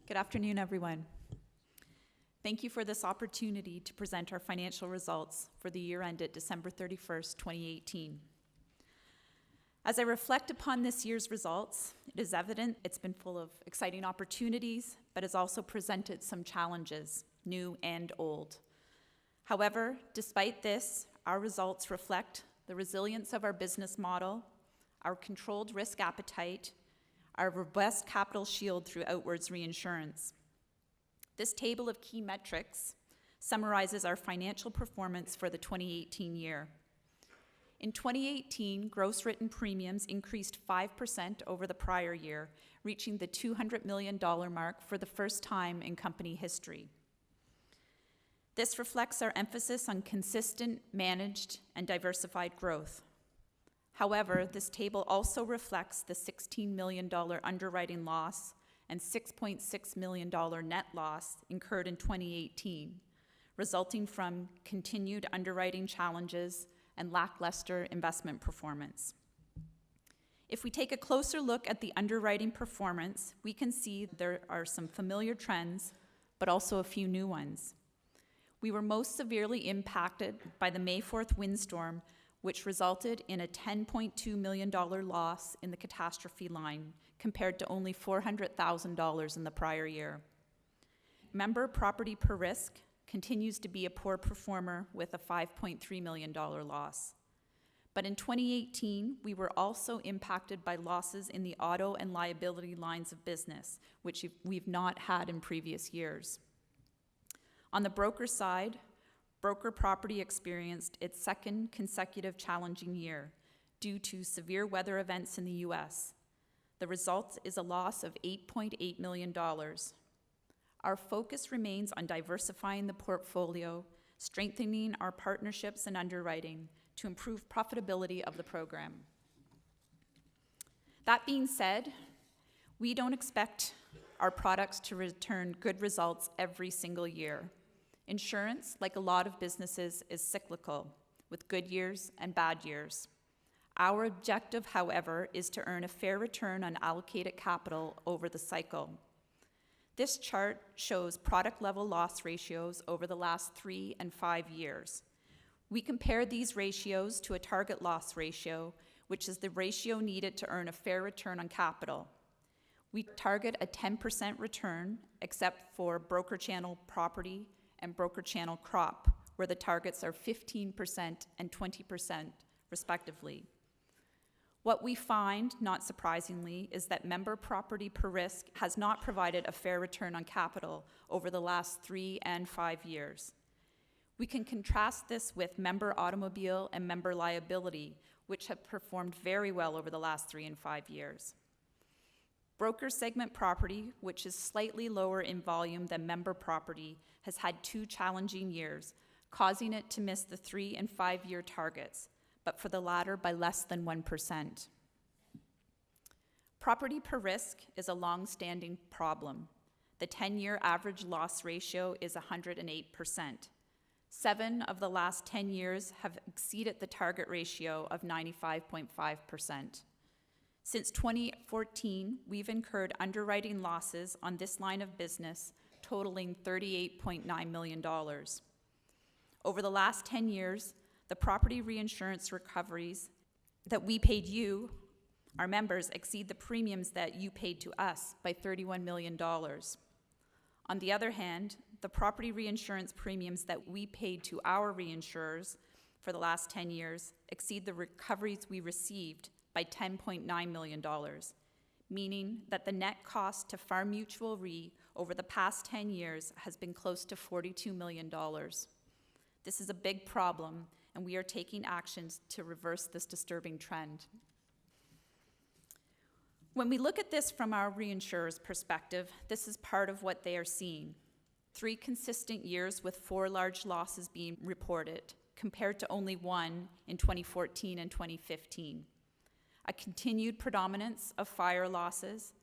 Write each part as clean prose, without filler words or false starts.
Good afternoon, everyone. Thank you for this opportunity to present our financial results for the year ended December 31st, 2018. As I reflect upon this year's results, it is evident it's been full of exciting opportunities, but has also presented some challenges, new and old. However, despite this, our results reflect the resilience of our business model, our controlled risk appetite, our robust capital shield through outwards reinsurance. This table of key metrics summarizes our financial performance for the 2018 year. In 2018, gross written premiums increased 5% over the prior year, reaching the $200 million mark for the first time in company history. This reflects our emphasis on consistent, managed, and diversified growth. However, this table also reflects the $16 million underwriting loss and $6.6 million net loss incurred in 2018, resulting from continued underwriting challenges and lackluster investment performance. If we take a closer look at the underwriting performance, we can see there are some familiar trends, but also a few new ones. We were most severely impacted by the May 4th windstorm, which resulted in a $10.2 million loss in the catastrophe line, compared to only $400,000 in the prior year. Member property per risk continues to be a poor performer with a $5.3 million loss. But in 2018, we were also impacted by losses in the auto and liability lines of business, which we've not had in previous years. On the broker side, broker property experienced its second consecutive challenging year due to severe weather events in the U.S. The result is a loss of $8.8 million. Our focus remains on diversifying the portfolio, strengthening our partnerships and underwriting to improve profitability of the program. That being said, we don't expect our products to return good results every single year. Insurance, like a lot of businesses, is cyclical, with good years and bad years. Our objective, however, is to earn a fair return on allocated capital over the cycle. This chart shows product-level loss ratios over the last 3 and 5 years. We compare these ratios to a target loss ratio, which is the ratio needed to earn a fair return on capital. We target a 10% return, except for broker channel property and broker channel crop, where the targets are 15% and 20% respectively. What we find, not surprisingly, is that member property per risk has not provided a fair return on capital over the last 3 and 5 years. We can contrast this with member automobile and member liability, which have performed very well over the last 3 and 5 years. Broker segment property, which is slightly lower in volume than member property, has had 2 challenging years, causing it to miss the 3 and 5 year targets, but for the latter by less than 1%. Property per risk is a long-standing problem. The 10-year average loss ratio is 108%. 7 of the last 10 years have exceeded the target ratio of 95.5%. Since 2014, we've incurred underwriting losses on this line of business totaling $38.9 million. Over the last 10 years, the property reinsurance recoveries that we paid you, our members, exceed the premiums that you paid to us by $31 million. On the other hand, the property reinsurance premiums that we paid to our reinsurers for the last 10 years exceed the recoveries we received by $10.9 million, meaning that the net cost to Farm Mutual Re over the past 10 years has been close to $42 million. This is a big problem, and we are taking actions to reverse this disturbing trend. When we look at this from our reinsurers' perspective, this is part of what they are seeing. 3 consistent years with 4 large losses being reported, compared to only 1 in 2014 and 2015. A continued predominance of fire losses,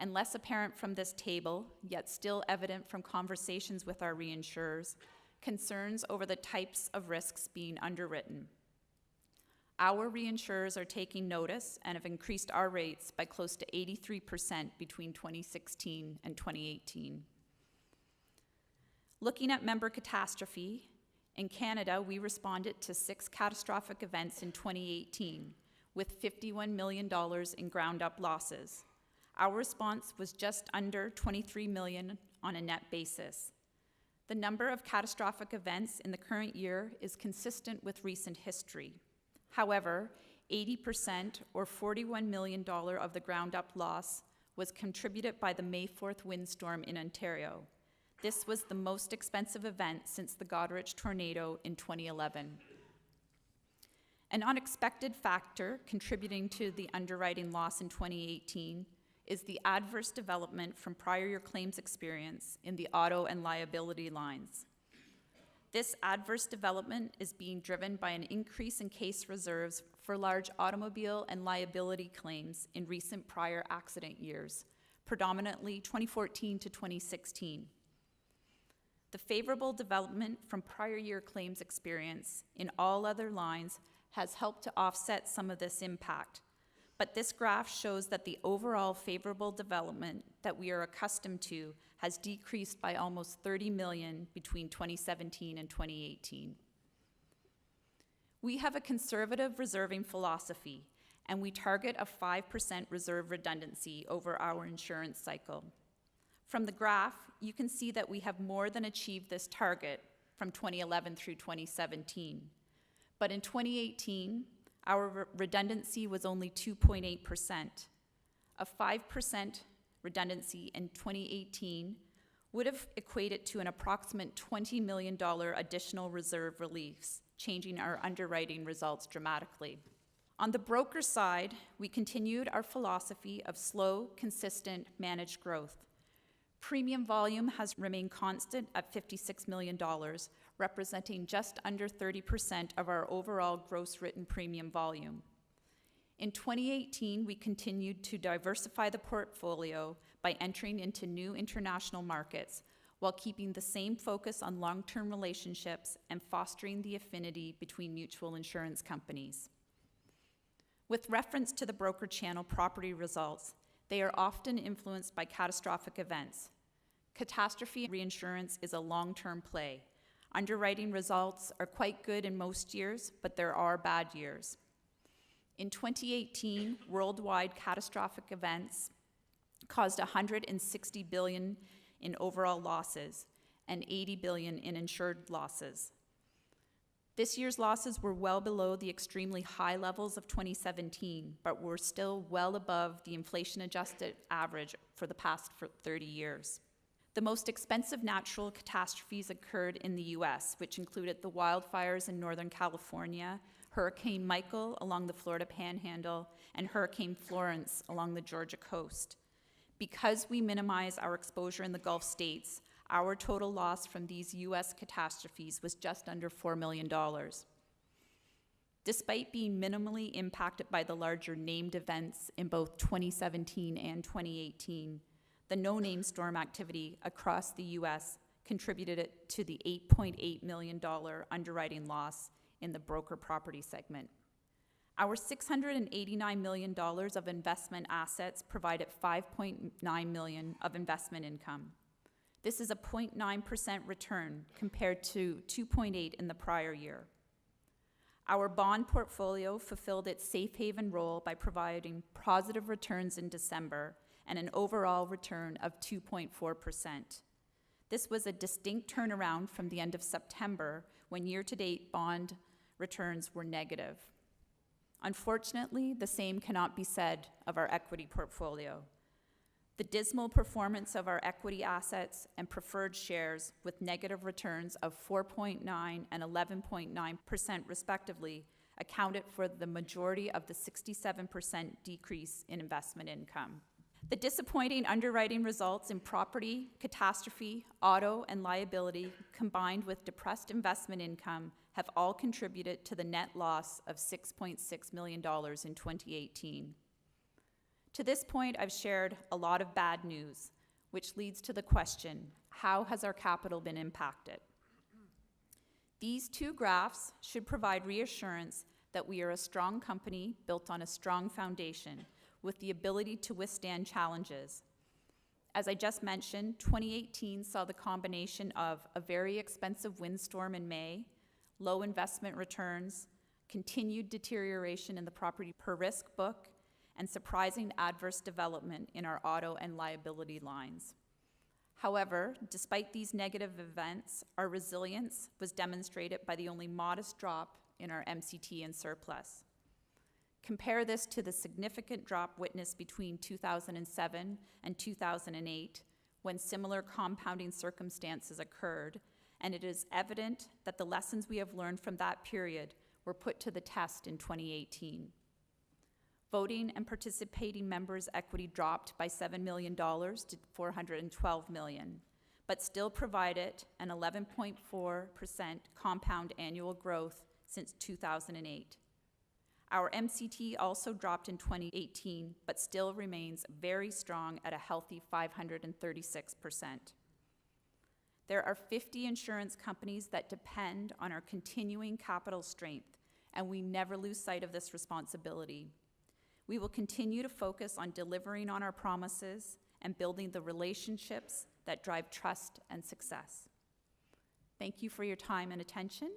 and less apparent from this table, yet still evident from conversations with our reinsurers, concerns over the types of risks being underwritten. Our reinsurers are taking notice and have increased our rates by close to 83% between 2016 and 2018. Looking at member catastrophe, in Canada, we responded to 6 catastrophic events in 2018 with $51 million in ground-up losses. Our response was just under $23 million on a net basis. The number of catastrophic events in the current year is consistent with recent history. However, 80% or $41 million of the ground-up loss was contributed by the May 4th windstorm in Ontario. This was the most expensive event since the Goderich tornado in 2011. An unexpected factor contributing to the underwriting loss in 2018 is the adverse development from prior year claims experience in the auto and liability lines. This adverse development is being driven by an increase in case reserves for large automobile and liability claims in recent prior accident years, predominantly 2014 to 2016. The favorable development from prior year claims experience in all other lines has helped to offset some of this impact. But this graph shows that the overall favorable development that we are accustomed to has decreased by almost $30 million between 2017 and 2018. We have a conservative reserving philosophy, and we target a 5% reserve redundancy over our insurance cycle. From the graph, you can see that we have more than achieved this target from 2011 through 2017. But in 2018, our redundancy was only 2.8%. A 5% redundancy in 2018 would have equated to an approximate $20 million additional reserve release, changing our underwriting results dramatically. On the broker side, we continued our philosophy of slow, consistent, managed growth. Premium volume has remained constant at $56 million, representing just under 30% of our overall gross written premium volume. In 2018, we continued to diversify the portfolio by entering into new international markets while keeping the same focus on long-term relationships and fostering the affinity between mutual insurance companies. With reference to the broker channel property results, they are often influenced by catastrophic events. Catastrophe reinsurance is a long-term play. Underwriting results are quite good in most years, but there are bad years. In 2018, worldwide catastrophic events caused $160 billion in overall losses and $80 billion in insured losses. This year's losses were well below the extremely high levels of 2017, but were still well above the inflation-adjusted average for the past 30 years. The most expensive natural catastrophes occurred in the U.S., which included the wildfires in Northern California, Hurricane Michael along the Florida Panhandle, and Hurricane Florence along the Georgia coast. Because we minimize our exposure in the Gulf states, our total loss from these U.S. catastrophes was just under $4 million. Despite being minimally impacted by the larger named events in both 2017 and 2018, the no-name storm activity across the U.S. contributed to the $8.8 million underwriting loss in the broker property segment. Our $689 million of investment assets provided $5.9 million of investment income. This is a 0.9% return compared to 2.8% in the prior year. Our bond portfolio fulfilled its safe haven role by providing positive returns in December and an overall return of 2.4%. This was a distinct turnaround from the end of September, when year-to-date bond returns were negative. Unfortunately, the same cannot be said of our equity portfolio. The dismal performance of our equity assets and preferred shares, with negative returns of 4.9% and 11.9% respectively, accounted for the majority of the 67% decrease in investment income. The disappointing underwriting results in property, catastrophe, auto, and liability, combined with depressed investment income, have all contributed to the net loss of $6.6 million in 2018. To this point, I've shared a lot of bad news, which leads to the question, how has our capital been impacted? These two graphs should provide reassurance that we are a strong company built on a strong foundation with the ability to withstand challenges. As I just mentioned, 2018 saw the combination of a very expensive windstorm in May, low investment returns, continued deterioration in the property per risk book, and surprising adverse development in our auto and liability lines. However, despite these negative events, our resilience was demonstrated by the only modest drop in our MCT and surplus. Compare this to the significant drop witnessed between 2007 and 2008, when similar compounding circumstances occurred, and it is evident that the lessons we have learned from that period were put to the test in 2018. Voting and participating members' equity dropped by $7 million to $412 million, but still provided an 11.4% compound annual growth since 2008. Our MCT also dropped in 2018, but still remains very strong at a healthy 536%. There are 50 insurance companies that depend on our continuing capital strength, and we never lose sight of this responsibility. We will continue to focus on delivering on our promises and building the relationships that drive trust and success. Thank you for your time and attention,